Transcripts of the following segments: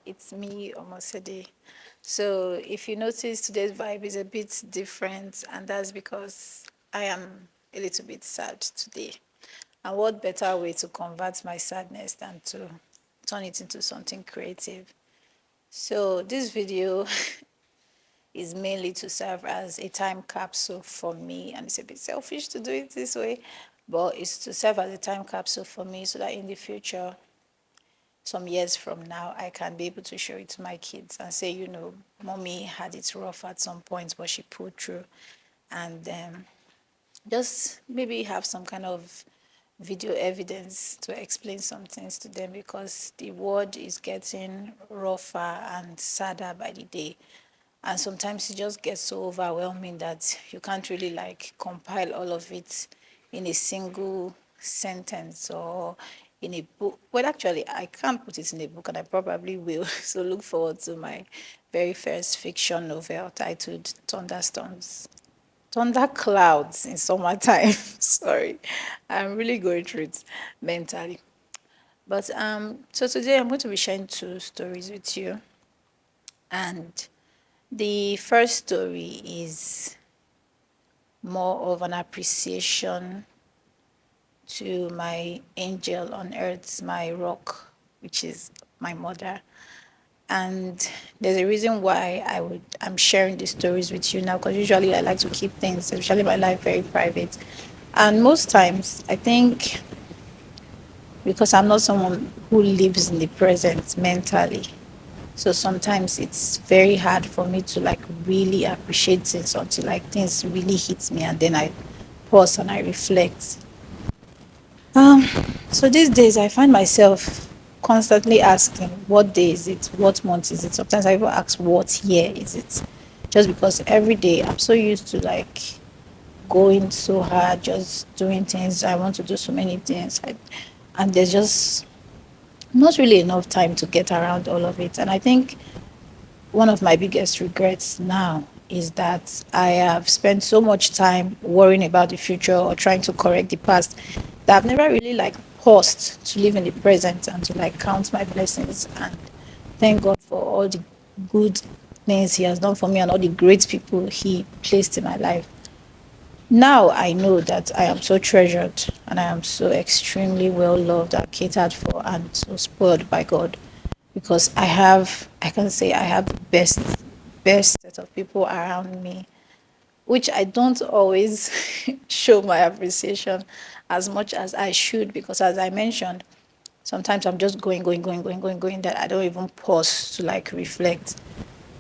It's me, Omosede. So if you notice, today's vibe is a bit different, and that's because I am a little bit sad today. And what better way to convert my sadness than to turn it into something creative? So this video is mainly to serve as a time capsule for me, and it's a bit selfish to do it this way, but it's to serve as a time capsule for me so that in the future, some years from now, I can be able to show it to my kids and say, mommy had it rough at some point, but she pulled through. And just maybe have some kind of video evidence to explain some things to them because the world is getting rougher and sadder by the day. And sometimes it just gets so overwhelming that you can't really like compile all of it in a single sentence or in a book. Well, actually, I can't put it in a book and I probably will. So look forward to my very first fiction novel titled Thunderstorms. Thunder clouds in summertime. Sorry, I'm really going through it mentally. But so today I'm going to be sharing two stories with you, and the first story is more of an appreciation to my angel on earth, my rock, which is my mother. And there's a reason why I'm sharing these stories with you now, because usually I like to keep things, especially my life, very private. And most times I think because I'm not someone who lives in the present mentally. So sometimes it's very hard for me to like really appreciate things until like things really hit me and then I pause and I reflect. Um, so these days I find myself constantly asking what day is it, what month is it. Sometimes I even ask what year is it, just because every day I'm so used to like going so hard, just doing things. I want to do so many things, and there's just not really enough time to get around all of it. And I think one of my biggest regrets now is that I have spent so much time worrying about the future or trying to correct the past that I've never really like paused to live in the present and to like count my blessings and thank God for all the good things He has done for me and all the great people He placed in my life. Now I know that I am so treasured and I am so extremely well loved and catered for and so spoiled by God because I can say I have the best set of people around me, which I don't always show my appreciation as much as I should because as I mentioned, sometimes I'm just going that I don't even pause to like reflect.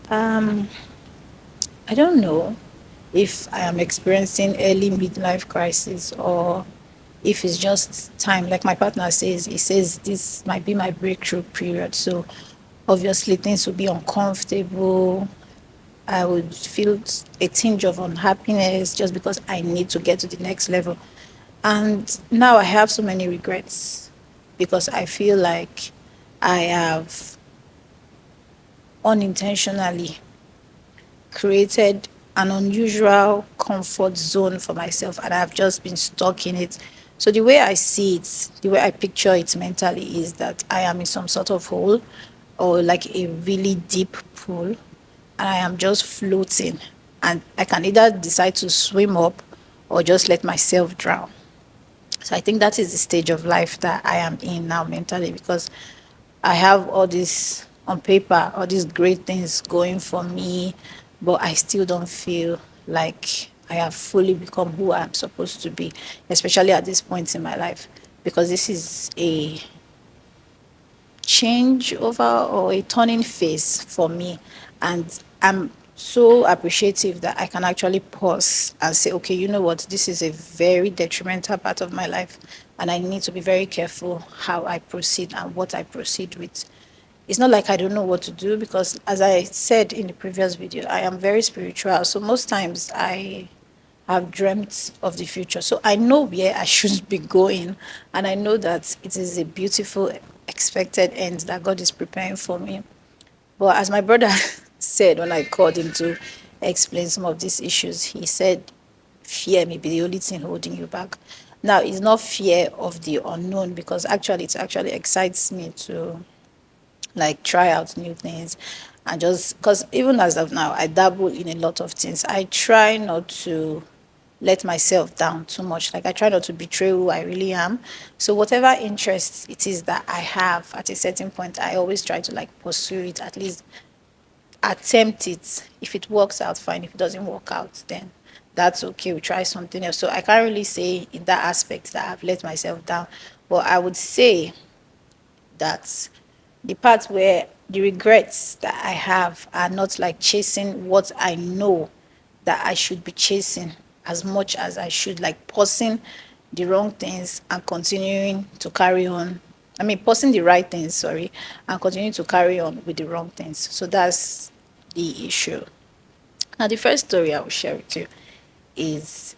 Um, I don't know if I am experiencing early midlife crisis or if it's just time. Like my partner says, he says this might be my breakthrough period. So obviously things will be uncomfortable. I would feel a tinge of unhappiness just because I need to get to the next level. And now I have so many regrets because I feel like I have unintentionally created an unusual comfort zone for myself and I've just been stuck in it. So the way I see it, the way I picture it mentally is that I am in some sort of hole or like a really deep pool and I am just floating and I can either decide to swim up or just let myself drown. So I think that is the stage of life that I am in now mentally because I have all this on paper, all these great things going for me, but I still don't feel like I have fully become who I'm supposed to be, especially at this point in my life, because this is a change over or a turning phase for me. And I'm so appreciative that I can actually pause and say, okay, you know what, this is a very detrimental part of my life. And I need to be very careful how I proceed and what I proceed with. It's not like I don't know what to do because, as I said in the previous video, I am very spiritual. So most times I have dreamt of the future. So I know where I should be going. And I know that it is a beautiful, expected end that God is preparing for me. But as my brother said when I called him to explain some of these issues, he said, fear may be the only thing holding you back. Now, it's not fear of the unknown because actually, it actually excites me to like try out new things, and just because even as of now, I dabble in a lot of things. I try not to let myself down too much. Like I try not to betray who I really am. So whatever interests it is that I have at a certain point, I always try to like pursue it, at least attempt it. If it works out, fine. If it doesn't work out, then that's okay. We try something else. So I can't really say in that aspect that I've let myself down. But I would say that the part where the regrets that I have are not like chasing what I know that I should be chasing as much as I should, like pausing the wrong things and continuing to carry on. I mean, pausing the right things, sorry, and continue to carry on with the wrong things. So that's the issue. Now, the first story I will share with you is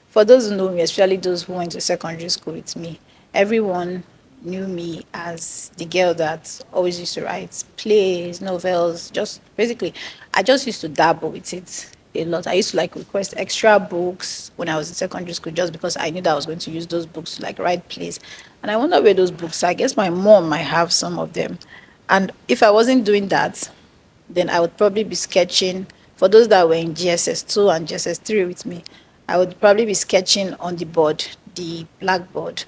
for those who know me, especially those who went to secondary school with me, everyone knew me as the girl that always used to write plays, novels, just basically, I just used to dabble with it a lot. I used to like request extra books when I was in secondary school just because I knew that I was going to use those books to like write plays. And I wonder where those books are. I guess my mom might have some of them. And if I wasn't doing that, then I would probably be sketching. For those that were in GSS2 and GSS3 with me, I would probably be sketching on the board, the blackboard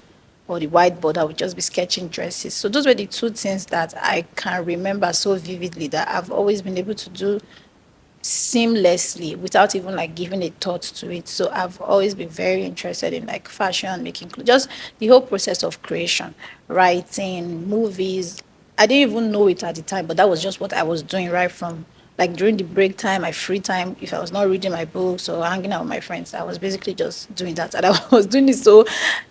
or the whiteboard. I would just be sketching dresses. So those were the two things that I can remember so vividly that I've always been able to do seamlessly without even like giving a thought to it. So I've always been very interested in like fashion, making just the whole process of creation, writing, movies. I didn't even know it at the time, but that was just what I was doing right from like during the break time, my free time. If I was not reading my books or hanging out with my friends, I was basically just doing that. And I was doing it. So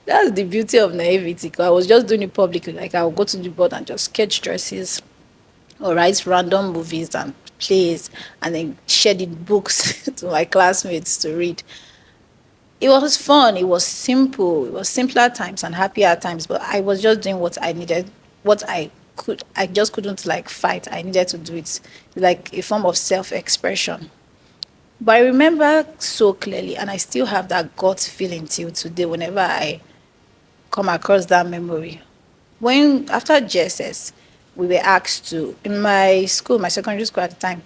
that's the beauty of naivety. 'Cause I was just doing it publicly. Like I would go to the board and just sketch dresses or write random movies and plays and then share the books to my classmates to read. It was fun, it was simple, it was simpler times and happier times, but I was just doing what I needed, what I could. I just couldn't like fight. I needed to do it like a form of self-expression. But I remember so clearly, and I still have that gut feeling till today whenever I come across that memory. When after GSS, we were asked to, in my school, my secondary school at the time,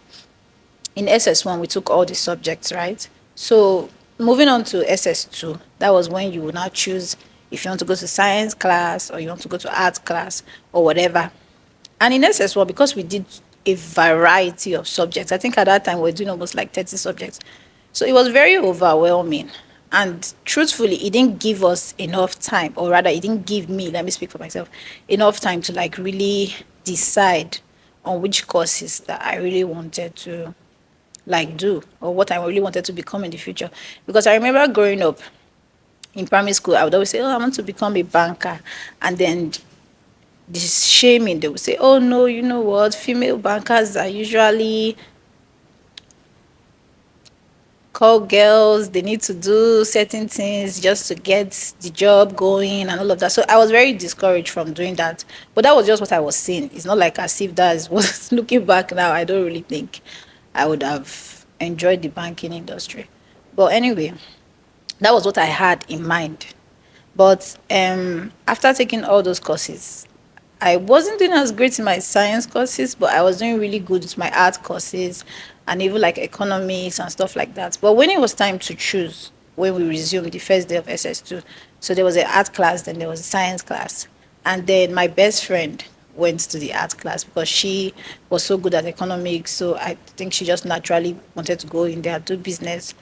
in SS1, we took all the subjects, right? So moving on to SS2, that was when you would now choose if you want to go to science class or you want to go to art class or whatever. And in SS1, because we did a variety of subjects, I think at that time we were doing almost like 30 subjects. So it was very overwhelming. And truthfully, it didn't give us enough time, or rather, it didn't give me, let me speak for myself, enough time to like really decide on which courses that I really wanted to like do or what I really wanted to become in the future. Because I remember growing up in primary school, I would always say, "Oh, I want to become a banker," and then this shaming, they would say, "Oh no, you know what? Female bankers are usually call girls, they need to do certain things just to get the job going and all of that." So I was very discouraged from doing that. But that was just what I was seeing. It's not like as if that is what looking back now, I don't really think I would have enjoyed the banking industry. But anyway, that was what I had in mind. But after taking all those courses, I wasn't doing as great in my science courses, but I was doing really good with my art courses and even like economics and stuff like that. But when it was time to choose, when we resumed the first day of SS2, so there was an art class, then there was a science class. And then my best friend went to the art class because she was so good at economics. So I think she just naturally wanted to go in there and do business.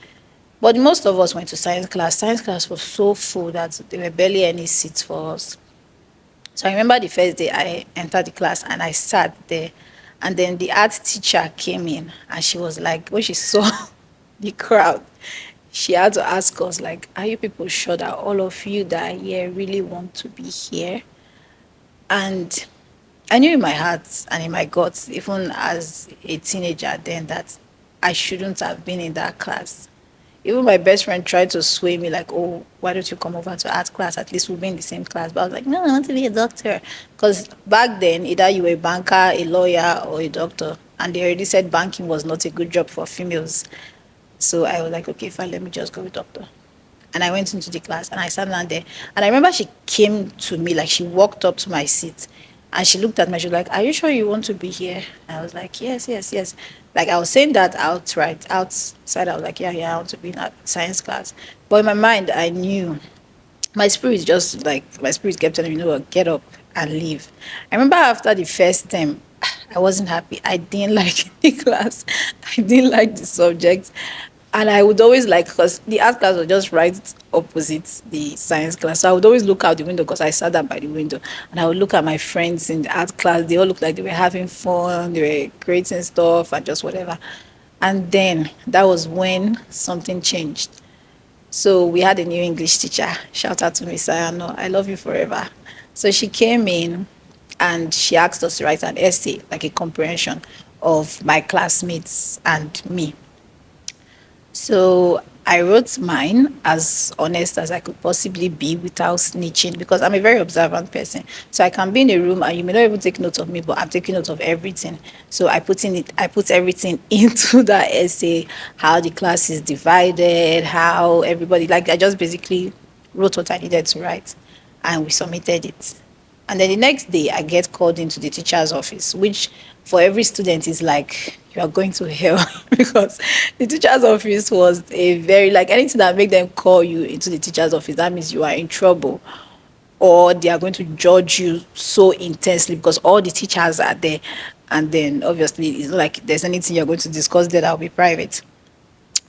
But most of us went to science class. Science class was so full that there were barely any seats for us. So I remember the first day I entered the class and I sat there. And then the art teacher came in and she was like, when she saw the crowd, she had to ask us, like, are you people sure that all of you that are here really want to be here? And I knew in my heart and in my guts, even as a teenager then, that I shouldn't have been in that class. Even my best friend tried to sway me, like, oh, why don't you come over to art class? At least we'll be in the same class. But I was like, no, I want to be a doctor. Because back then, either you were a banker, a lawyer, or a doctor. And they already said banking was not a good job for females. So I was like, okay, fine, let me just go with doctor. And I went into the class and I sat down there. And I remember she came to me, like she walked up to my seat And she looked at me, she was like, "Are you sure you want to be here?" I was like, "Yes, yes, yes." Like I was saying that outright, outside, I was like, "Yeah, yeah, I want to be in that science class." But in my mind, I knew my spirit just like my spirit kept telling me, "You know what, get up and leave." I remember after the first term, I wasn't happy. I didn't like the class. I didn't like the subject. And I would always like, because the art class was just right opposite the science class. So I would always look out the window because I sat down by the window. And I would look at my friends in the art class. They all looked like they were having fun. They were creating stuff and just whatever. And then that was when something changed. So we had a new English teacher. Shout out to Miss Ayano. I love you forever. So she came in and she asked us to write an essay, like a comprehension of my classmates and me. So I wrote mine as honest as I could possibly be without snitching because I'm a very observant person. So I can be in a room and you may not even take note of me, but I'm taking note of everything. So I put everything into that essay, how the class is divided, how everybody like I just basically wrote what I needed to write and we submitted it. And then the next day, I get called into the teacher's office, which for every student is like, you are going to hell because the teacher's office was a very, like anything that make them call you into the teacher's office, that means you are in trouble or they are going to judge you so intensely because all the teachers are there. And then obviously, it's not like there's anything you're going to discuss there that will be private.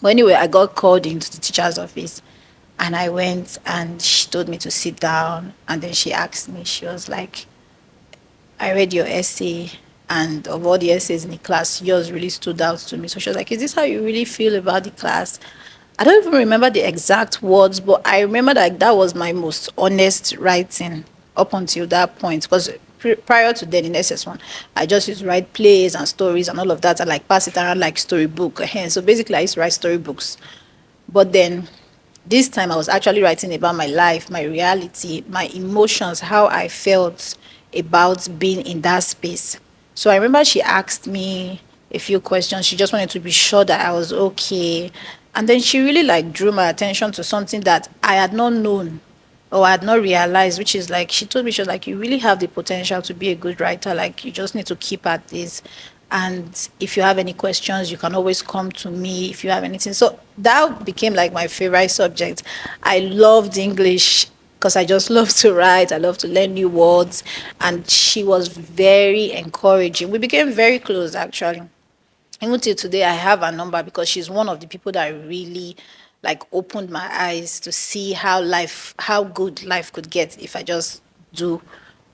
But anyway, I got called into the teacher's office and I went and she told me to sit down. And then she asked me, she was like, I read your essay, and of all the essays in the class, yours really stood out to me. So she was like, "Is this how you really feel about the class?" I don't even remember the exact words, but I remember that that was my most honest writing up until that point. Because prior to then in SS1, I just used to write plays and stories and all of that, and like pass it around like storybook. So basically, I used to write storybooks. But then this time I was actually writing about my life, my reality, my emotions, how I felt about being in that space. So I remember she asked me a few questions. She just wanted to be sure that I was okay. And then she really like drew my attention to something that I had not known or I had not realized, which is like she told me, she was like, you really have the potential to be a good writer. Like you just need to keep at this. And if you have any questions, you can always come to me if you have anything. So that became like my favorite subject. I loved English because I just love to write. I love to learn new words. And she was very encouraging. We became very close actually. Even till today, I have her number because she's one of the people that really like opened my eyes to see how good life could get if I just do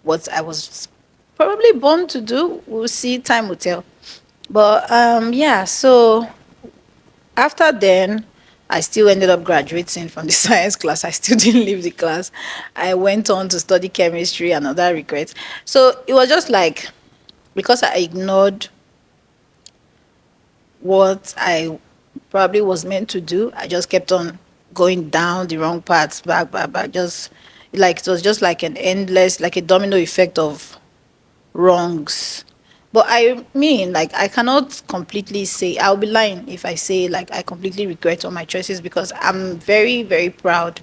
what I was probably born to do. We'll see, time will tell. But yeah, so after then, I still ended up graduating from the science class. I still didn't leave the class. I went on to study chemistry, another regret. So it was just like because I ignored what I probably was meant to do. I just kept on going down the wrong paths, back, back, back. Just like it was just like an endless, like a domino effect of wrongs. But I mean, like, I cannot completely say, I'll be lying if I say, like, I completely regret all my choices because I'm very, very proud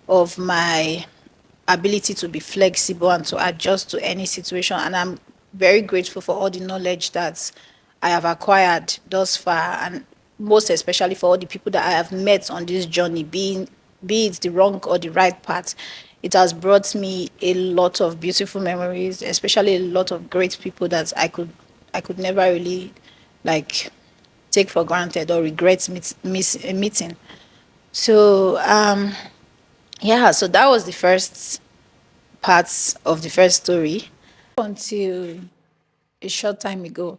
of my ability to be flexible and to adjust to any situation. And I'm very grateful for all the knowledge that I have acquired thus far, and most especially for all the people that I have met on this journey, be it the wrong or the right path. It has brought me a lot of beautiful memories, especially a lot of great people that I could never really like take for granted or regret meeting. So yeah, so that was the first parts of the first story. Until a short time ago,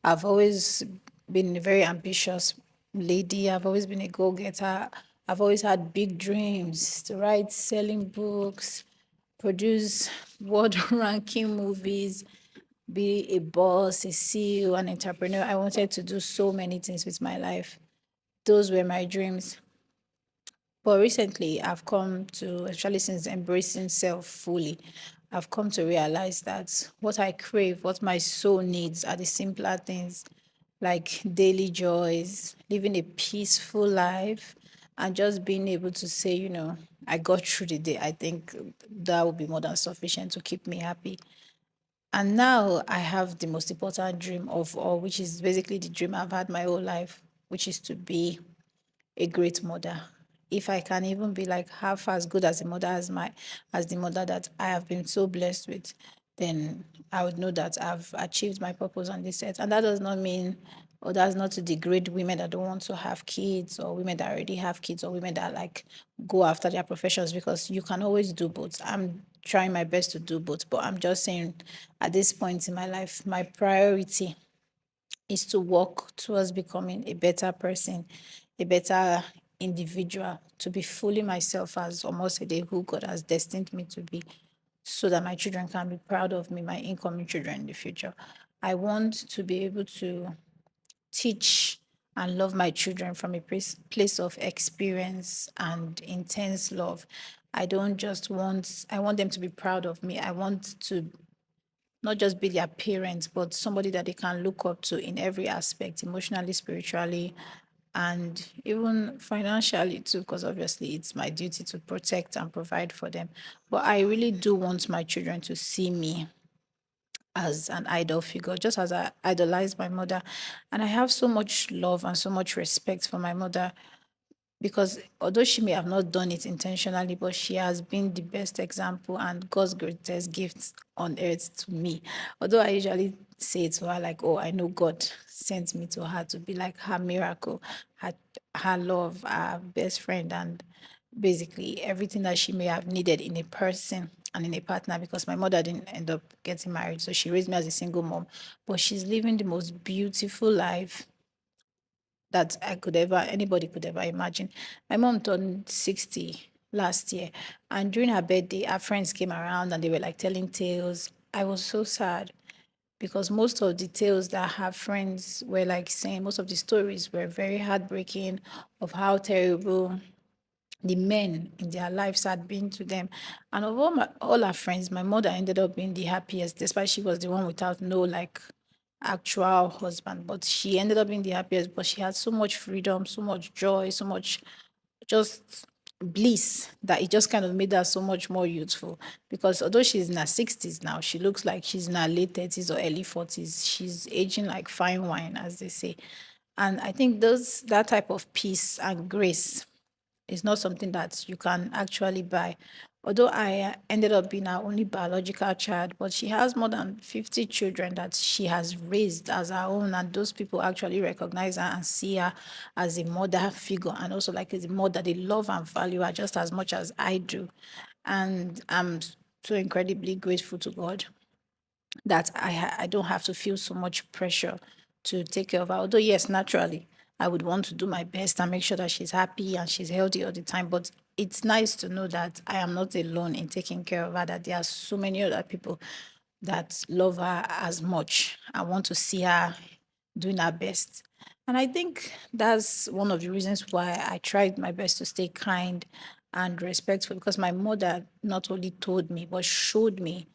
I've always been a very ambitious lady. I've always been a go getter. I've always had big dreams to write selling books, produce world ranking movies, be a boss, a CEO, an entrepreneur. I wanted to do so many things with my life. Those were my dreams. But recently, I've come to, especially since embracing self fully, I've come to realize that what I crave, what my soul needs, are the simpler things like daily joys, living a peaceful life, and just being able to say, I got through the day. I think that would be more than sufficient to keep me happy. And now I have the most important dream of all, which is basically the dream I've had my whole life, which is to be a great mother. If I can even be like half as good as a mother as the mother that I have been so blessed with, then I would know that I've achieved my purpose on this earth. And that does not mean, or that's not to degrade women that don't want to have kids, or women that already have kids, or women that like go after their professions, because you can always do both. I'm trying my best to do both, but I'm just saying at this point in my life, my priority is to work towards becoming a better person, a better individual, to be fully myself as Omosede, who God has destined me to be, so that my children can be proud of me, my incoming children in the future. I want to be able to teach and love my children from a place of experience and intense love. I want them to be proud of me. I want to not just be their parent, but somebody that they can look up to in every aspect, emotionally, spiritually, and even financially too, because obviously it's my duty to protect and provide for them. But I really do want my children to see me as an idol figure, just as I idolize my mother. And I have so much love and so much respect for my mother, because although she may have not done it intentionally, but she has been the best example and God's greatest gift on earth to me. Although I usually say to her, like, oh, I know God sent me to her to be like her miracle, her, her love, her best friend, and basically everything that she may have needed in a person and in a partner, because my mother didn't end up getting married. So she raised me as a single mom, but she's living the most beautiful life that anybody could ever imagine. My mom turned 60 last year, and during her birthday, her friends came around and they were like telling tales. I was so sad because most of the tales that her friends were like saying, most of the stories were very heartbreaking of how terrible the men in their lives had been to them. And of all her friends, my mother ended up being the happiest, despite she was the one without no like actual husband. But she ended up being the happiest, but she had so much freedom, so much joy, so much just bliss, that it just kind of made her so much more youthful. Because although she's in her 60s now, she looks like she's in her late 30s or early 40s. She's aging like fine wine, as they say. And I think those that type of peace and grace is not something that you can actually buy. Although I ended up being her only biological child, but she has more than 50 children that she has raised as her own, and those people actually recognize her and see her as a mother figure, and also like as a mother, they love and value her just as much as I do. And I'm so incredibly grateful to God that I don't have to feel so much pressure to take care of her. Although yes, naturally, I would want to do my best and make sure that she's happy and she's healthy all the time. But it's nice to know that I am not alone in taking care of her. That there are so many other people that love her as much. I want to see her doing her best. And I think that's one of the reasons why I tried my best to stay kind and respectful, because my mother not only told me but showed me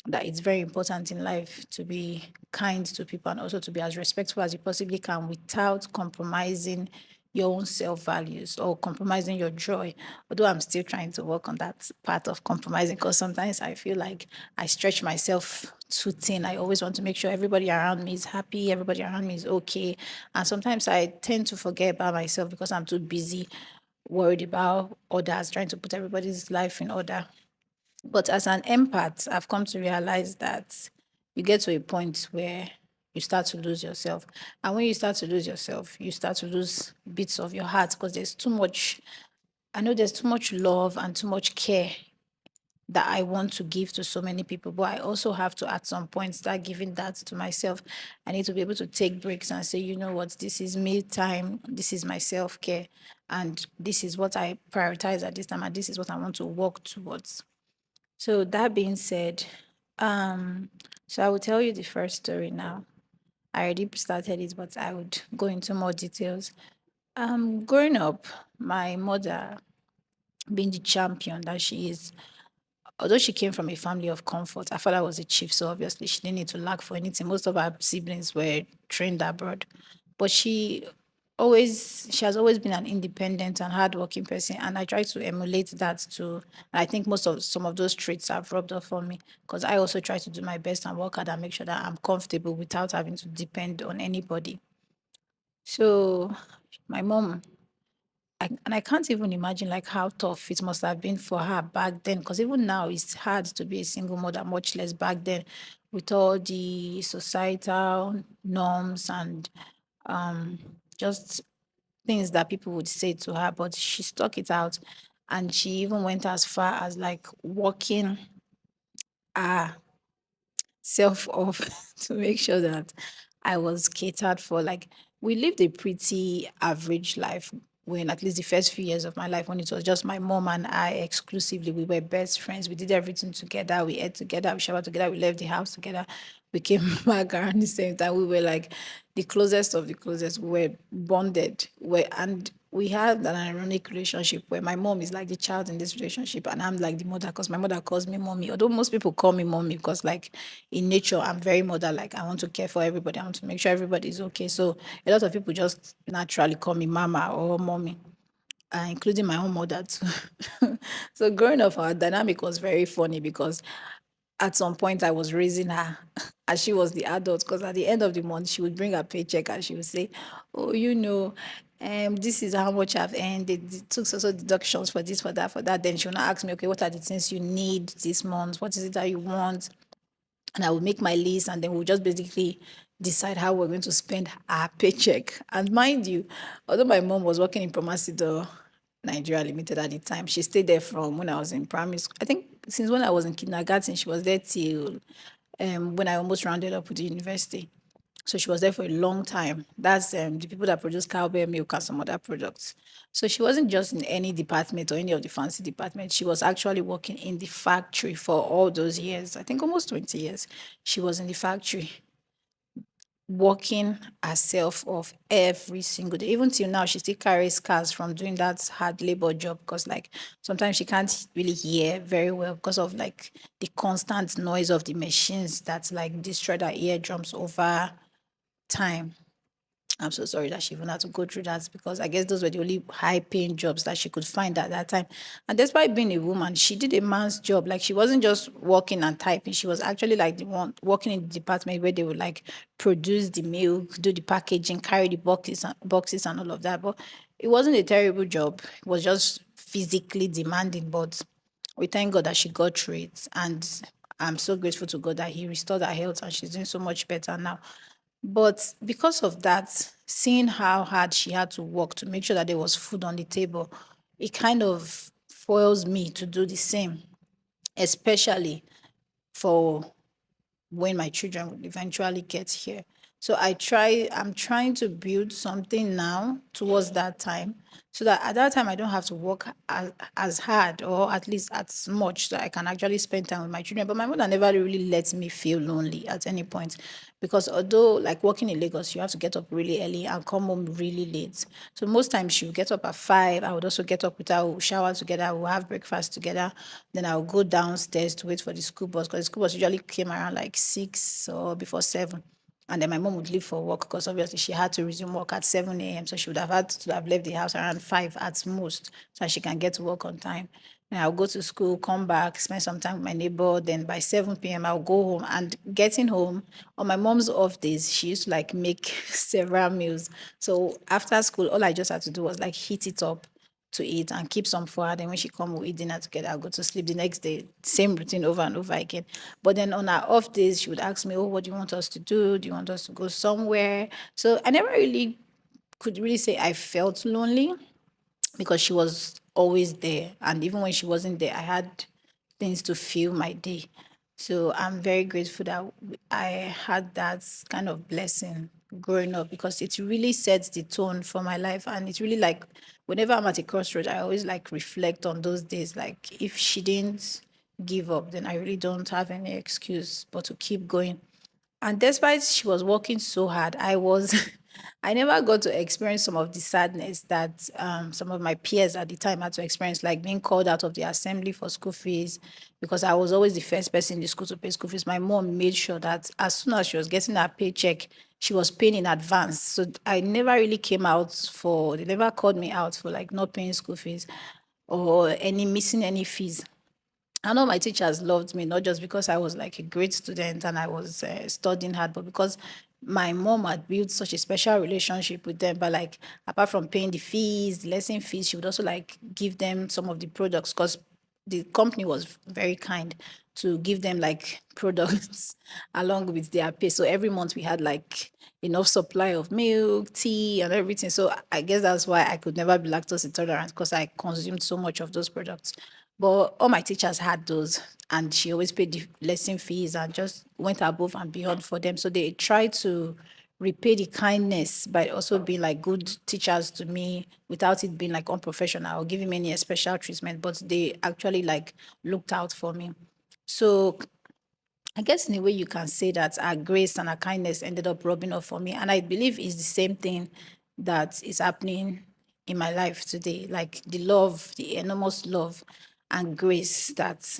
that it's very important in life to be kind to people and also to be as respectful as you possibly can without compromising your own self values or compromising your joy. Although I'm still trying to work on that part of compromising, because sometimes I feel like I stretch myself too thin. I always want to make sure everybody around me is happy, everybody around me is okay. And sometimes I tend to forget about myself because I'm too busy worried about others, trying to put everybody's life in order. But as an empath, I've come to realize that you get to a point where you start to lose yourself. And when you start to lose yourself, you start to lose bits of your heart, because there's too much, I know there's too much love and too much care that I want to give to so many people. But I also have to, at some point, start giving that to myself. I need to be able to take breaks and say, you know what, this is me time, this is my self care, and this is what I prioritize at this time, and this is what I want to work towards. So that being said, um, so I will tell you the first story now. I already started it, but I would go into more details. Growing up, my mother, being the champion that she is, although she came from a family of comfort, her father was a chief, so obviously she didn't need to lack for anything. Most of her siblings were trained abroad, but she always she has always been an independent and hardworking person, and I try to emulate that too. And I think most of some of those traits have rubbed off on me because I also try to do my best and work hard and make sure that I'm comfortable without having to depend on anybody. So my mom, and I can't even imagine like how tough it must have been for her back then. Because even now, it's hard to be a single mother, much less back then, with all the societal norms and um, just things that people would say to her. But she stuck it out, and she even went as far as like working self off to make sure that I was catered for. Like we lived a pretty average life when at least the first few years of my life when it was just my mom and I exclusively. We were best friends. We did everything together. We ate together. We showered together. We left the house together. We came back around the same time. We were like the closest of the closest. We were bonded. And we had an ironic relationship where my mom is like the child in this relationship and I'm like the mother because my mother calls me mommy. Although most people call me mommy because like in nature I'm very mother like I want to care for everybody. I want to make sure everybody is okay. So a lot of people just naturally call me mama or mommy, including my own mother too. So growing up, our dynamic was very funny because at some point I was raising her as she was the adult because at the end of the month she would bring her paycheck and she would say, oh, this is how much I've earned. They took so deductions for this, for that, for that. Then she would not ask me, okay, what are the things you need this month? What is it that you want? And I will make my list and then we'll just basically decide how we're going to spend our paycheck. And mind you, although my mom was working in Omosede, Nigeria Limited at the time, she stayed there from when I was in primary school. I think since when I was in kindergarten, she was there till when I almost rounded up with the university. So she was there for a long time. That's the people that produce cowbell milk and some other products. So she wasn't just in any department or any of the fancy departments. She was actually working in the factory for all those years. I think almost 20 years. She was in the factory working herself off every single day. Even till now, she still carries scars from doing that hard labor job because like sometimes she can't really hear very well because of like the constant noise of the machines that like destroy her eardrums over time. I'm so sorry that she even had to go through that because I guess those were the only high paying jobs that she could find at that time. And despite being a woman, she did a man's job. Like she wasn't just working and typing, she was actually like the one working in the department where they would like produce the milk, do the packaging, carry the boxes and all of that. But it wasn't a terrible job. It was just physically demanding. But we thank God that she got through it. And I'm so grateful to God that He restored her health and she's doing so much better now. But because of that, seeing how hard she had to work to make sure that there was food on the table, it kind of foils me to do the same, especially for when my children will eventually get here. So I'm trying to build something now towards that time so that at that time I don't have to work as hard or at least as much so I can actually spend time with my children. But my mother never really lets me feel lonely at any point because although like working in Lagos, you have to get up really early and come home really late. So most times she would get up at 5. I would also get up with her, we'll shower together, we'll have breakfast together. Then I'll go downstairs to wait for the school bus because the school bus usually came around like 6 or before 7. And then my mom would leave for work because obviously she had to resume work at 7 a.m. So she would have had to have left the house around 5 at most so that she can get to work on time. Then I'll go to school, come back, spend some time with my neighbor. Then by 7 p.m., I'll go home. And getting home on my mom's off days, she used to like make several meals. So after school, all I just had to do was like heat it up to eat and keep some for her. Then when she come, we'll eat dinner together. I'll go to sleep the next day. Same routine over and over again. But then on our off days, she would ask me, oh, what do you want us to do? Do you want us to go somewhere? So I never really could really say I felt lonely because she was always there. And even when she wasn't there, I had things to fill my day. So I'm very grateful that I had that kind of blessing growing up because it really sets the tone for my life. And it's really like whenever I'm at a crossroad, I always like reflect on those days. Like if she didn't give up, then I really don't have any excuse but to keep going. And despite she was working so hard, I was I never got to experience some of the sadness that some of my peers at the time had to experience, like being called out of the assembly for school fees, because I was always the first person in the school to pay school fees. My mom made sure that as soon as she was getting her paycheck, she was paying in advance. So I never really came out for, they never called me out for like not paying school fees or any missing any fees. I know my teachers loved me, not just because I was like a great student and I was studying hard, but because my mom had built such a special relationship with them. But like, apart from paying the fees, the lesson fees, she would also like give them some of the products because the company was very kind to give them like products along with their pay. So every month we had like enough supply of milk, tea, and everything. So I guess that's why I could never be lactose intolerant because I consumed so much of those products. But all my teachers had those, and she always paid the lesson fees and just went above and beyond for them. So they tried to repay the kindness by also being like good teachers to me without it being like unprofessional or giving me any special treatment. But they actually like looked out for me. So I guess in a way you can say that our grace and our kindness ended up rubbing off for me. And I believe it's the same thing that is happening in my life today. Like the love, the enormous love and grace that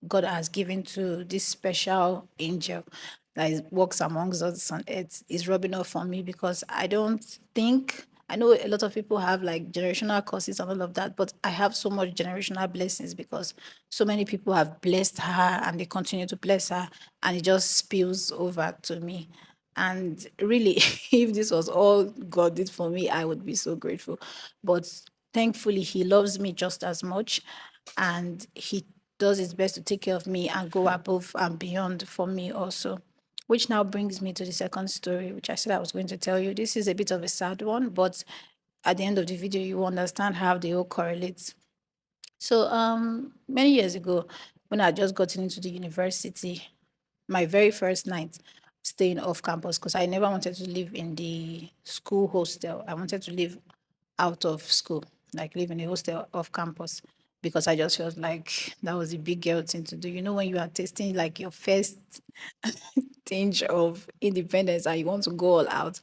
God has given to this special angel walks amongst us on earth is rubbing off on me because I don't think I know a lot of people have like generational curses and all of that, but I have so much generational blessings because so many people have blessed her and they continue to bless her, and it just spills over to me. And really, if this was all God did for me, I would be so grateful. But thankfully, He loves me just as much, and He does His best to take care of me and go above and beyond for me also. Which now brings me to the second story, which I said I was going to tell you. This is a bit of a sad one, but at the end of the video, you will understand how they all correlate. So, many years ago, when I had just gotten into the university, my very first night staying off campus, because I never wanted to live in the school hostel. I wanted to live out of school, like live in a hostel off campus, because I just felt like that was a big girl thing to do. You know, when you are tasting like your first tinge of independence and you want to go all out.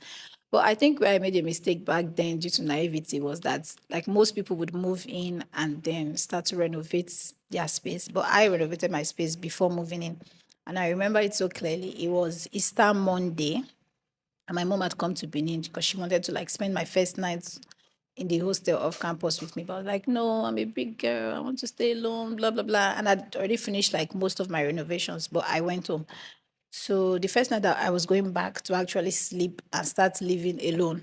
But I think where I made a mistake back then due to naivety was that like most people would move in and then start to renovate their space. But I renovated my space before moving in. And I remember it so clearly. It was Easter Monday. And my mom had come to Benin because she wanted to like spend my first night in the hostel off campus with me. But I was like, no, I'm a big girl. I want to stay alone, blah, blah, blah. And I'd already finished like most of my renovations, but I went home. So the first night that I was going back to actually sleep and start living alone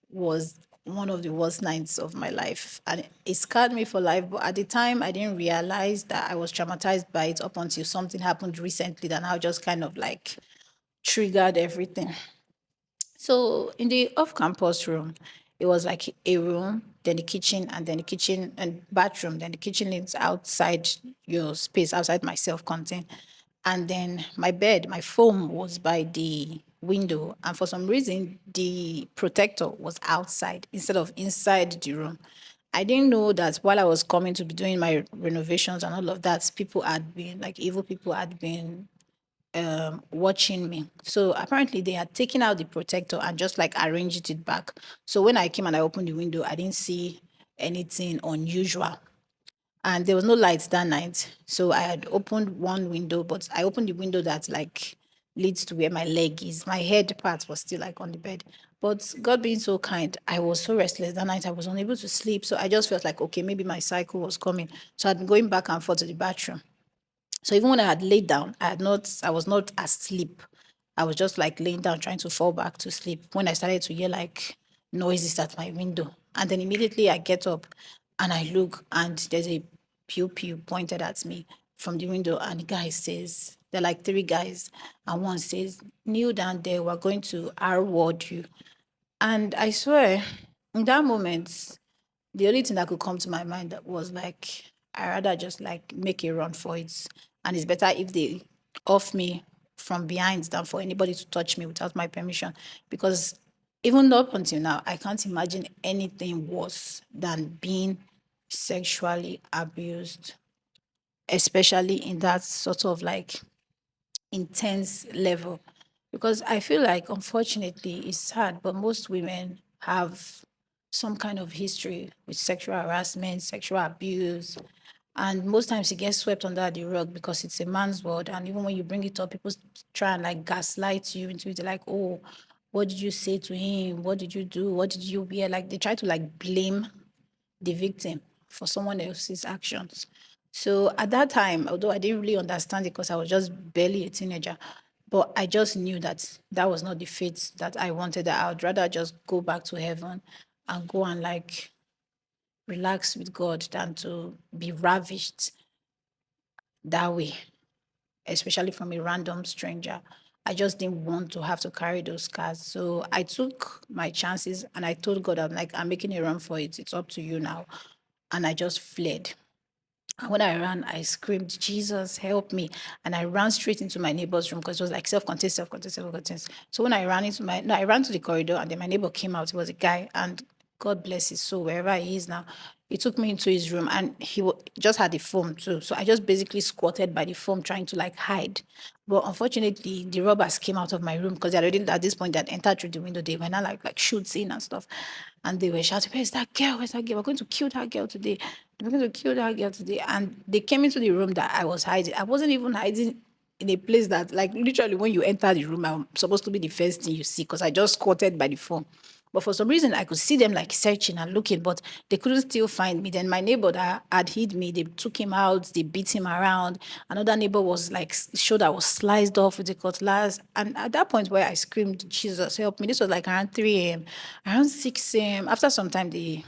was one of the worst nights of my life. And it scarred me for life. But at the time, I didn't realize that I was traumatized by it up until something happened recently that now just kind of like triggered everything. So in the off-campus room, it was like a room, then the kitchen, and then the kitchen and bathroom. Then the kitchen is outside your space, outside my self-contained. And then my bed, my foam was by the window. And for some reason, the protector was outside instead of inside the room. I didn't know that while I was coming to be doing my renovations and all of that, people had been, like evil people had been watching me. So apparently they had taken out the protector and just like arranged it back. So when I came and I opened the window, I didn't see anything unusual. And there was no lights that night. So I had opened one window, but I opened the window that like leads to where my leg is. My head part was still like on the bed. But God being so kind, I was so restless that night. I was unable to sleep. So I just felt like, okay, maybe my cycle was coming. So I'd been going back and forth to the bathroom. So even when I had laid down, I was not asleep. I was just like laying down, trying to fall back to sleep when I started to hear like noises at my window. And then immediately I get up and I look and there's a pew pew pointed at me from the window. And the guy says, there are like three guys. And one says, kneel down there, we're going to reward you. And I swear, in that moment, the only thing that could come to my mind that was like, I rather just like make a run for it. And it's better if they off me from behind than for anybody to touch me without my permission. Because even up until now, I can't imagine anything worse than being sexually abused, especially in that sort of like intense level. Because I feel like, unfortunately, it's sad, but most women have some kind of history with sexual harassment, sexual abuse, and most times it gets swept under the rug because it's a man's world. And even when you bring it up, people try and like gaslight you into it. They're like, oh, what did you say to him? What did you do? What did you wear? Like they try to like blame the victim for someone else's actions. So at that time, although I didn't really understand it because I was just barely a teenager, but I just knew that that was not the fate that I wanted. That I would rather just go back to heaven and go and like relax with God than to be ravished that way, especially from a random stranger. I just didn't want to have to carry those scars. So I took my chances and I told God, I'm like, I'm making a run for it. It's up to you now. And I just fled. And when I ran, I screamed, Jesus, help me. And I ran straight into my neighbor's room because it was like self-contained, self-contained, self-contained. So when I ran into my, no, I ran to the corridor and then my neighbor came out. He was a guy and God bless his soul, wherever he is now. He took me into his room and just had the foam too. So I just basically squatted by the foam trying to like hide. But unfortunately, the robbers came out of my room because they already, at this point, they had entered through the window. They were not like shooting and stuff. And they were shouting, where's that girl? Where's that girl? We're going to kill that girl today. We're going to kill that girl today. And they came into the room that I was hiding. I wasn't even hiding in a place that, like, literally, when you enter the room, I'm supposed to be the first thing you see because I just squatted by the phone. But for some reason, I could see them like searching and looking, but they couldn't still find me. Then my neighbor that had hid me, they took him out, they beat him around. Another neighbor was like, shoulder was sliced off with a cutlass. And at that point where I screamed, Jesus, help me, this was like around 3 a.m., around 6 a.m. After some time, they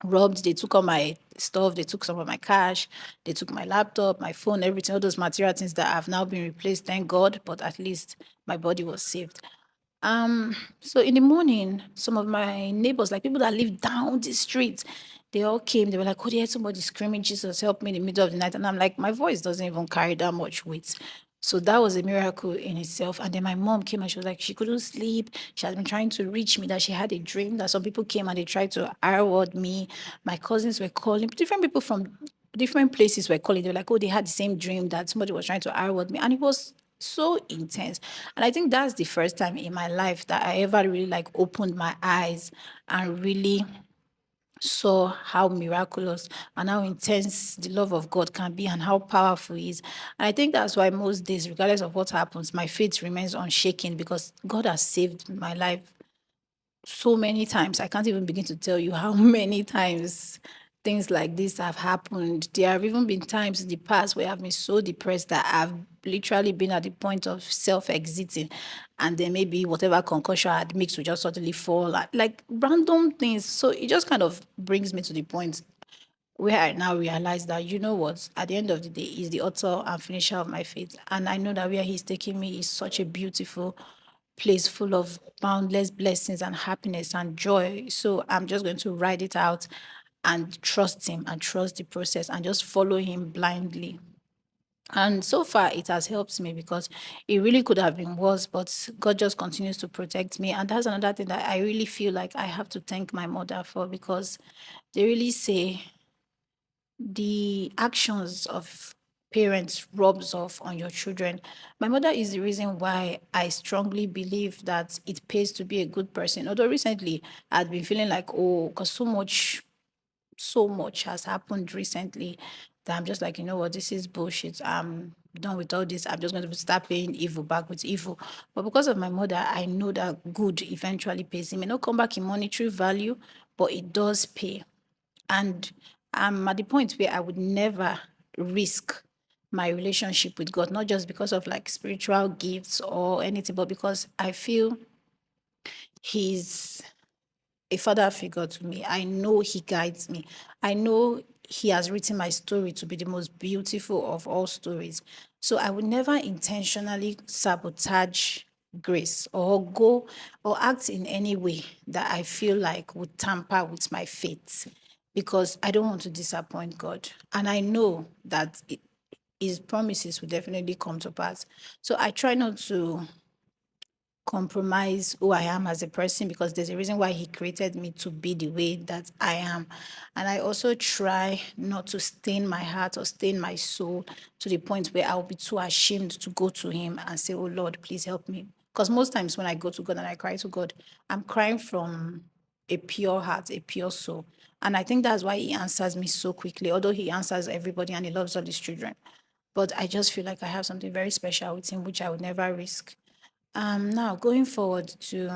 robbed, they took all my stuff, they took some of my cash, they took my laptop, my phone, everything, all those material things that have now been replaced, thank God, but at least my body was saved. So in the morning, some of my neighbors, like people that live down the street, they all came. They were like, "Oh, they heard somebody screaming, Jesus, help me," in the middle of the night. And I'm like, my voice doesn't even carry that much weight. So that was a miracle in itself. And then my mom came and she was like, she couldn't sleep. She had been trying to reach me, that she had a dream that some people came and they tried to R-word me. My cousins were calling, different people from different places were calling. They were like, oh, they had the same dream that somebody was trying to R-word me. And it was so intense. And I think that's the first time in my life that I ever really like opened my eyes and really saw how miraculous and how intense the love of God can be and how powerful he is. And I think that's why most days, regardless of what happens, my faith remains unshaken because God has saved my life so many times. I can't even begin to tell you how many times things like this have happened. There have even been times in the past where I've been so depressed that I've literally been at the point of self-exiting, and then maybe whatever concussion I had mixed will just suddenly fall, like random things. So it just kind of brings me to the point where I now realize that, you know what, at the end of the day, he's the author and finisher of my faith. And I know that where he's taking me is such a beautiful place full of boundless blessings and happiness and joy. So I'm just going to ride it out and trust him and trust the process and just follow him blindly. And so far, it has helped me because it really could have been worse, but God just continues to protect me. And that's another thing that I really feel like I have to thank my mother for, because they really say the actions of parents rubs off on your children. My mother is the reason why I strongly believe that it pays to be a good person. Although recently I'd been feeling like, oh, because so much has happened recently that I'm just like, you know what, this is bullshit. I'm done with all this. I'm just going to start paying evil back with evil. But because of my mother, I know that good eventually pays. It may not come back in monetary value, but it does pay. And I'm at the point where I would never risk my relationship with God, not just because of like spiritual gifts or anything, but because I feel He's a father figure to me. I know he guides me. I know he has written my story to be the most beautiful of all stories. So I would never intentionally sabotage grace or go or act in any way that I feel like would tamper with my faith, because I don't want to disappoint God. And I know that his promises will definitely come to pass. So I try not to compromise who I am as a person, because there's a reason why he created me to be the way that I am. And I also try not to stain my heart or stain my soul to the point where I'll be too ashamed to go to him and say, oh Lord, please help me Because most times when I go to God and I cry to God, I'm crying from a pure heart, a pure soul. And I think that's why he answers me so quickly, although he answers everybody and he loves all his children. But I just feel like I have something very special with him, which I would never risk. Now going forward to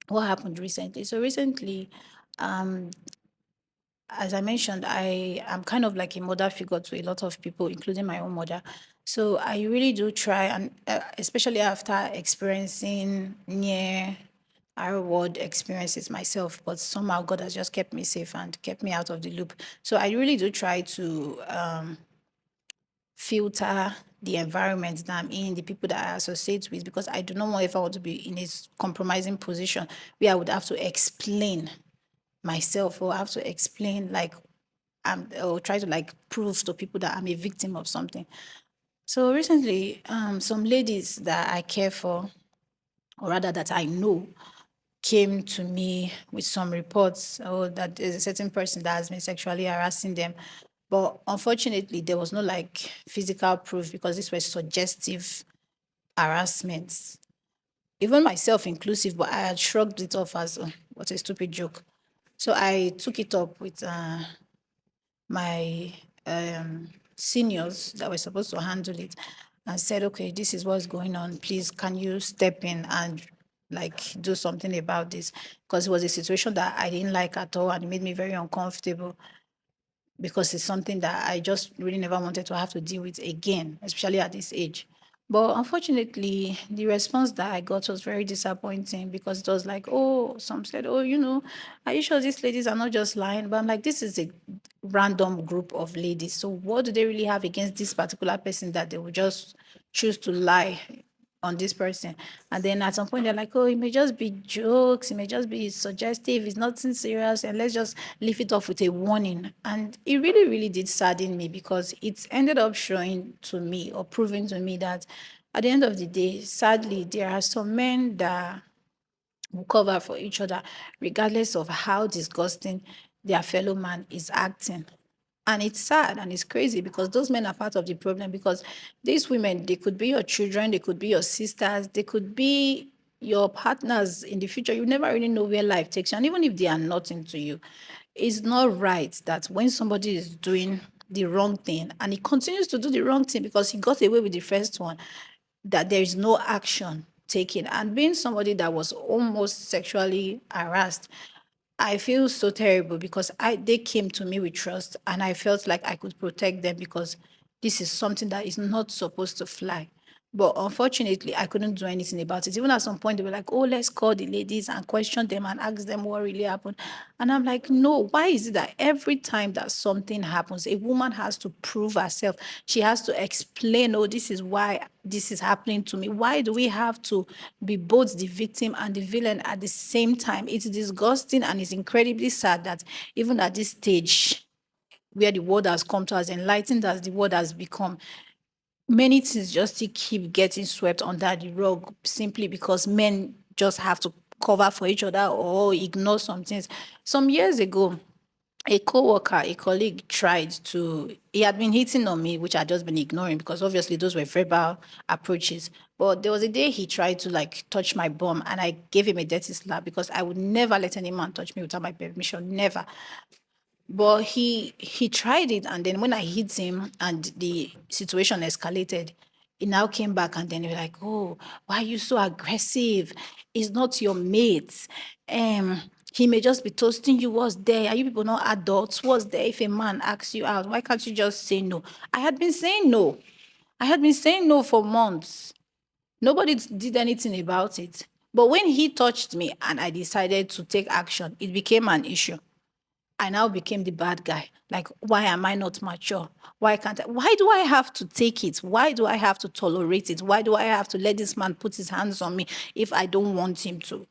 what happened recently. So recently, as I mentioned, I am kind of like a mother figure to a lot of people, including my own mother. So I really do try, and especially after experiencing near our world experiences myself, but somehow God has just kept me safe and kept me out of the loop. So I really do try to filter the environment that I'm in, the people that I associate with, because I do not want if I want to be in a compromising position where I would have to explain myself or have to explain like or try to like prove to people that I'm a victim of something. So recently, some ladies that I care for, or rather that I know, came to me with some reports or that there's a certain person that has been sexually harassing them. But unfortunately, there was no like physical proof because these were suggestive harassments. Even myself inclusive, but I had shrugged it off as what a stupid joke. So I took it up with my seniors that were supposed to handle it and said, okay, this is what's going on. Please, can you step in and like do something about this? Because it was a situation that I didn't like at all and it made me very uncomfortable because it's something that I just really never wanted to have to deal with again, especially at this age. But unfortunately, the response that I got was very disappointing because it was like, oh, some said, oh, are you sure these ladies are not just lying? But I'm like, this is a random group of ladies. So what do they really have against this particular person that they would just choose to lie on this person? And then at some point they're like, oh, it may just be jokes, it may just be suggestive, it's nothing serious, and let's just leave it off with a warning. And it really, really did sadden me because it ended up showing to me or proving to me that at the end of the day, sadly, there are some men that will cover for each other, regardless of how disgusting their fellow man is acting. And it's sad and it's crazy because those men are part of the problem because these women, they could be your children, they could be your sisters, they could be your partners in the future. You never really know where life takes you. And even if they are not into you, it's not right that when somebody is doing the wrong thing and he continues to do the wrong thing because he got away with the first one, that there is no action taken. And being somebody that was almost sexually harassed, I feel so terrible because they came to me with trust and I felt like I could protect them because this is something that is not supposed to fly. But unfortunately, I couldn't do anything about it. Even at some point, they were like, oh, let's call the ladies and question them and ask them what really happened. And I'm like, no, why is it that every time that something happens, a woman has to prove herself? She has to explain, oh, this is why this is happening to me. Why do we have to be both the victim and the villain at the same time? It's disgusting and it's incredibly sad that even at this stage, where the world has come to, as enlightened as the world has become, many things just still keep getting swept under the rug simply because men just have to cover for each other or ignore some things. Some years ago, a co-worker, a colleague he had been hitting on me, which I'd just been ignoring because obviously those were verbal approaches. But there was a day he tried to like touch my bum and I gave him a dirty slap because I would never let any man touch me without my permission, never. But he tried it, and then when I hit him and the situation escalated, he now came back and then he was like, "Oh, why are you so aggressive? It's not your mate. He may just be toasting you. What's there? Are you people not adults? What's there? If a man asks you out, why can't you just say no?" I had been saying no. I had been saying no for months. Nobody did anything about it. But when he touched me and I decided to take action, it became an issue. I now became the bad guy. Like, why am I not mature? Why can't I? Why do I have to take it? Why do I have to tolerate it? Why do I have to let this man put his hands on me if I don't want him to?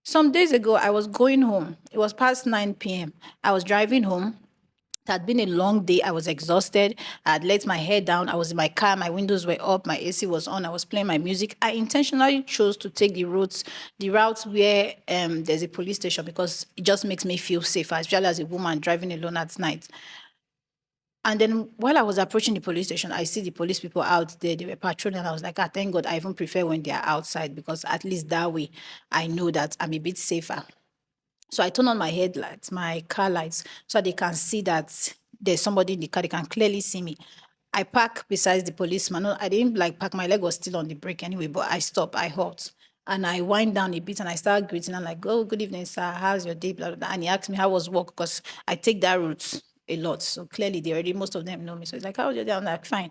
Some days ago, I was going home. It was past 9 p.m. I was driving home. It had been a long day. I was exhausted. I had let my hair down. I was in my car. My windows were up. My AC was on. I was playing my music. I intentionally chose to take the routes where there's a police station because it just makes me feel safer, especially as a woman driving alone at night. And then while I was approaching the police station, I see the police people out there. They were patrolling. And I was like, ah, thank God. I even prefer when they are outside because at least that way I know that I'm a bit safer. So I turn on my headlights, my car lights, so they can see that there's somebody in the car. They can clearly see me. I park beside the policeman. No, I didn't like park. My leg was still on the brake anyway, but I stop, I halt. And I wind down a bit and I start greeting. I'm like, oh, good evening, sir. How's your day? Blah, blah, blah. And he asked me how was work because I take that route a lot. So clearly they already, most of them know me. So he's like, how was your day? I'm like, fine.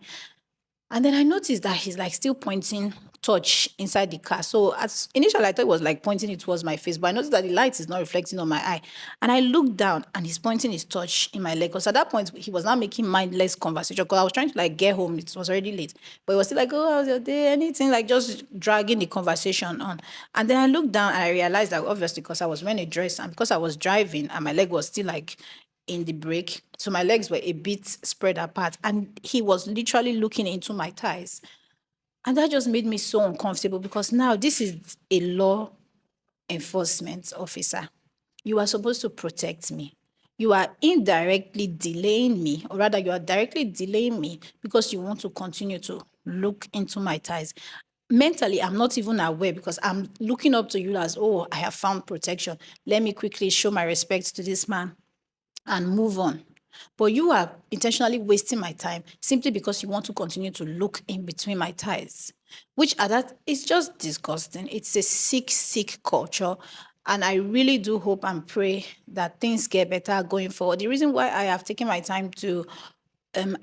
And then I noticed that he's like still pointing touch inside the car. So as initially I thought it was like pointing it towards my face, but I noticed that the light is not reflecting on my eye. And I looked down and he's pointing his touch in my leg. Because at that point he was not making mindless conversation. Because I was trying to like get home. It was already late. But he was still like, oh, how's your day? Anything, like just dragging the conversation on. And then I looked down and I realized that obviously because I was wearing a dress and because I was driving and my leg was still like in the brake. So my legs were a bit spread apart. And he was literally looking into my thighs. And that just made me so uncomfortable because now this is a law enforcement officer. You are supposed to protect me. You are indirectly delaying me, or rather, you are directly delaying me because you want to continue to look into my thighs. Mentally, I'm not even aware because I'm looking up to you as, oh, I have found protection. Let me quickly show my respect to this man and move on. But you are intentionally wasting my time simply because you want to continue to look in between my thighs, which at that is just disgusting. It's a sick, sick culture. And I really do hope and pray that things get better going forward. The reason why I have taken my time to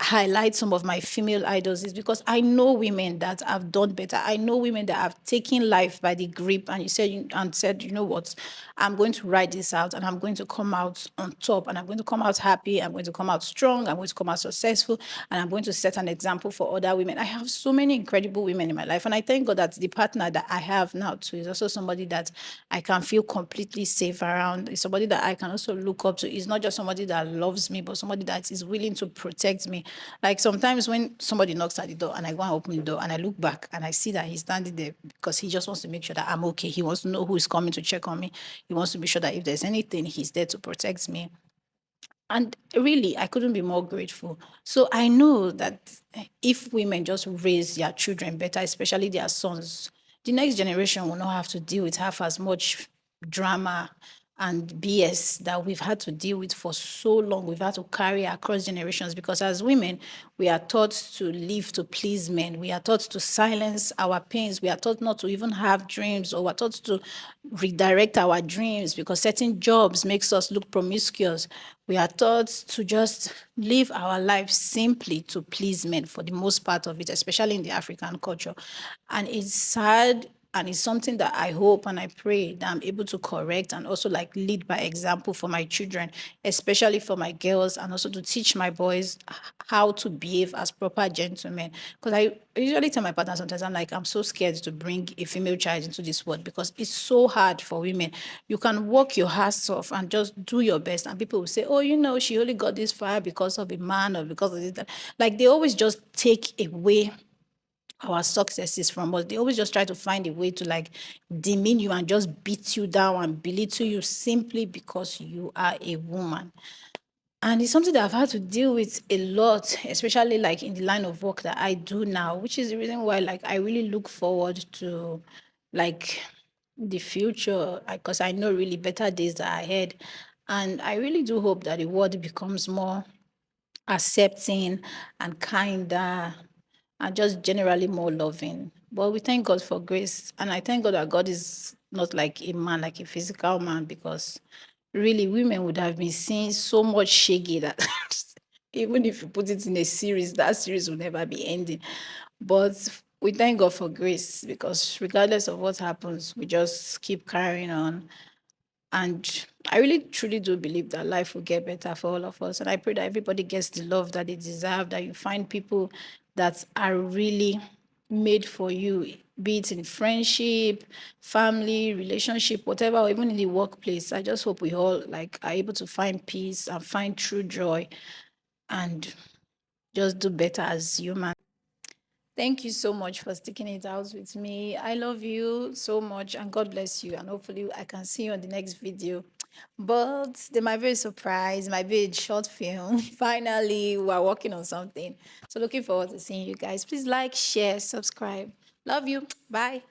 highlight some of my female idols is because I know women that have done better. I know women that have taken life by the grip and said, you know what, I'm going to ride this out and I'm going to come out on top and I'm going to come out happy. I'm going to come out strong. I'm going to come out successful and I'm going to set an example for other women. I have so many incredible women in my life. And I thank God that the partner that I have now too is also somebody that I can feel completely safe around. It's somebody that I can also look up to. It's not just somebody that loves me, but somebody that is willing to protect me. Like sometimes when somebody knocks at the door and I go and open the door and I look back and I see that he's standing there because he just wants to make sure that I'm okay. He wants to know who is coming to check on me. He wants to be sure that if there's anything, he's there to protect me. And really, I couldn't be more grateful. So I know that if women just raise their children better, especially their sons, the next generation will not have to deal with half as much drama and BS that we've had to deal with for so long. We've had to carry across generations because as women, we are taught to live to please men. We are taught to silence our pains. We are taught not to even have dreams, or we're taught to redirect our dreams because certain jobs makes us look promiscuous. We are taught to just live our lives simply to please men for the most part of it, especially in the African culture. And it's sad and it's something that I hope and I pray that I'm able to correct and also like lead by example for my children, especially for my girls, and also to teach my boys how to behave as proper gentlemen. Because I usually tell my partner sometimes, I'm like, I'm so scared to bring a female child into this world because it's so hard for women. You can work your ass off and just do your best, and people will say, oh, you know, she only got this far because of a man or because of this. That. Like they always just take away our successes from us. They always just try to find a way to like demean you and just beat you down and belittle you simply because you are a woman. And it's something that I've had to deal with a lot, especially like in the line of work that I do now, which is the reason why like I really look forward to like the future because I know really better days are ahead. And I really do hope that the world becomes more accepting and kinder and just generally more loving. But we thank God for grace. And I thank God that God is not like a man, like a physical man, because really women would have been seeing so much shaggy that even if you put it in a series, that series will never be ending. But we thank God for grace because regardless of what happens, we just keep carrying on. And I really truly do believe that life will get better for all of us. And I pray that everybody gets the love that they deserve, that you find people that are really made for you, be it in friendship, family, relationship, whatever, or even in the workplace. I just hope we all like are able to find peace and find true joy and just do better as humans. Thank you so much for sticking it out with me. I love you so much and God bless you. And hopefully I can see you on the next video. But they might be a surprise, might be a short film. Finally, we're working on something. So looking forward to seeing you guys. Please like, share, subscribe. Love you. Bye.